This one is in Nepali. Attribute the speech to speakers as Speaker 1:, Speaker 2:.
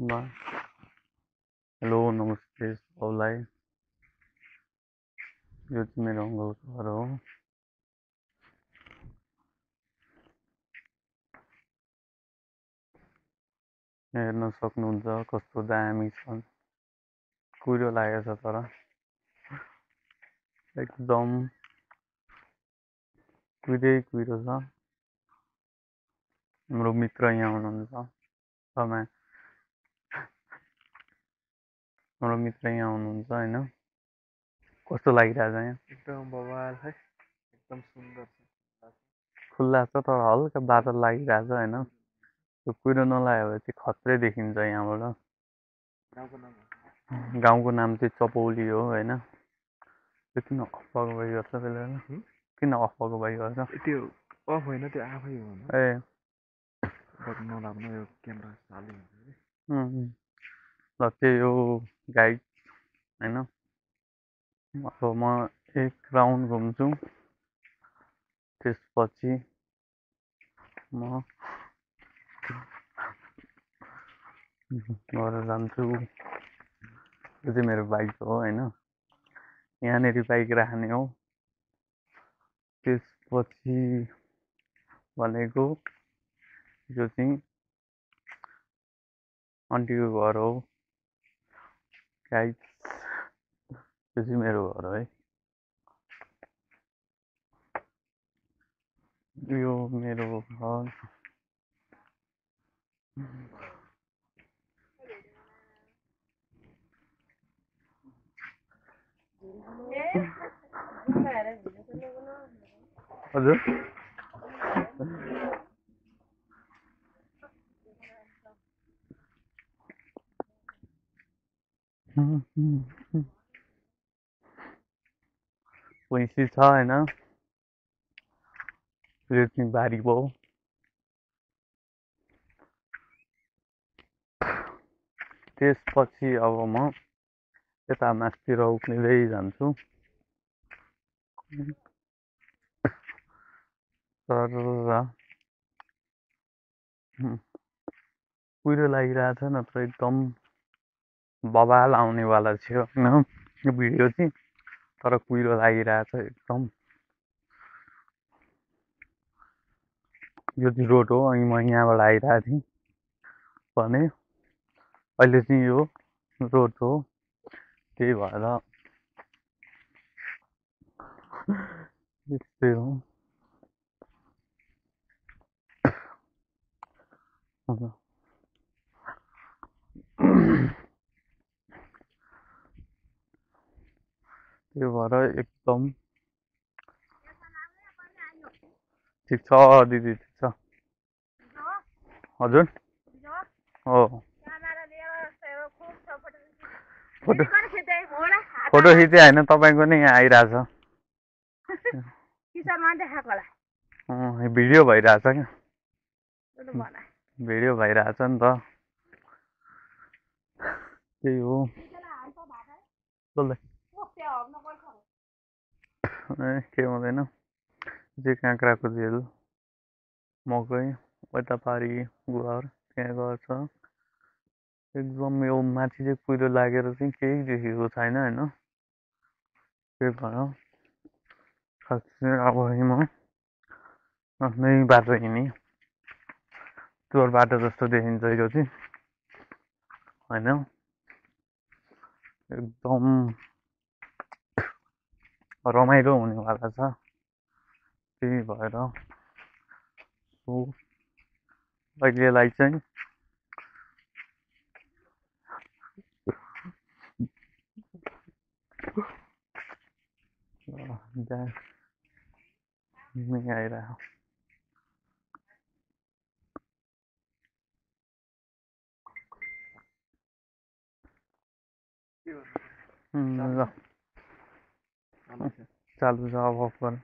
Speaker 1: युट्युबमा। हेलो नमस्ते सबलाई। यो चाहिँ मेरो अङ्कलको घर हो। हेर्न सक्नुहुन्छ कस्तो दामी छ। कुहिरो लागेको छ तर एकदम कुहिरो छ। हाम्रो मित्र यहाँ हुनुहुन्छ। हाम्रो मित्र यहाँ हुनुहुन्छ होइन। कस्तो लागिरहेछ यहाँ?
Speaker 2: एकदम बवाल है, एकदम सुन्दर छ।
Speaker 1: खुल्ला छ तर हल्का बादल लागिरहेछ होइन। त्यो कुहिरो नलाग्यो भने चाहिँ खत्रै देखिन्छ यहाँबाट। गाउँको नाम चाहिँ चपौली हो होइन। त्यो किन अफको बाई गर्छ बेला बेला? किन अफको बाई गर्छ?
Speaker 2: त्यो अफ होइन, त्यो आफै हो।
Speaker 1: ए
Speaker 2: बट नलाग्नु, यो क्यामेरा चालु हुन्छ
Speaker 1: ल चाहिँ यो गाइड होइन। अब म एक राउन्ड घुम्छु, त्यसपछि म घर जान्छु। यो चाहिँ मेरो बाइक हो होइन। यहाँनिर बाइक राख्ने हो। त्यसपछि भनेको यो चाहिँ आन्टीको घर हो। गाइड यो चाहिँ मेरो घर हो है। यो मेरो घर। हजुर भैँसी छ होइन। यो चाहिँ बारी भयो। त्यसपछि अब म यता मासतिर उक्लिँदै जान्छु। तर कुहिरो लागिरहेछ नत्र एकदम बवाल आउनेवाला थियो होइन यो भिडियो चाहिँ। तर कुहिरो लागिरहेछ एकदम। यो चाहिँ रोड हो। अनि म यहाँबाट आइरहेको थिएँ भने अहिले चाहिँ यो रोड हो। त्यही भएर यस्तै हो। त्यो भएर एकदम ठिक छ दिदी, ठिक छ। हजुर हो। फोटो खिचे होइन, तपाईँको नै यहाँ आइरहेछ। भिडियो भइरहेछ क्या। भिडियो भइरहेछ नि त। त्यही हो। के हुँदैन। जे काँक्राको झेल, मकै, यतापारि घर, त्यहाँ गर्छ। एकदम यो माथि चाहिँ कुहिरो लागेर चाहिँ केही देखेको छैन होइन। त्यही भएर खास चाहिँ अब म आफ्नै बाटो हिँडेँ। चोर बाटो जस्तो देखिन्छ यो चाहिँ होइन। एकदम रमाइलो हुनेवाला छ। त्यही भएर अहिलेलाई चाहिँ आइरह्यो। ल चालु छ अब अफ गर।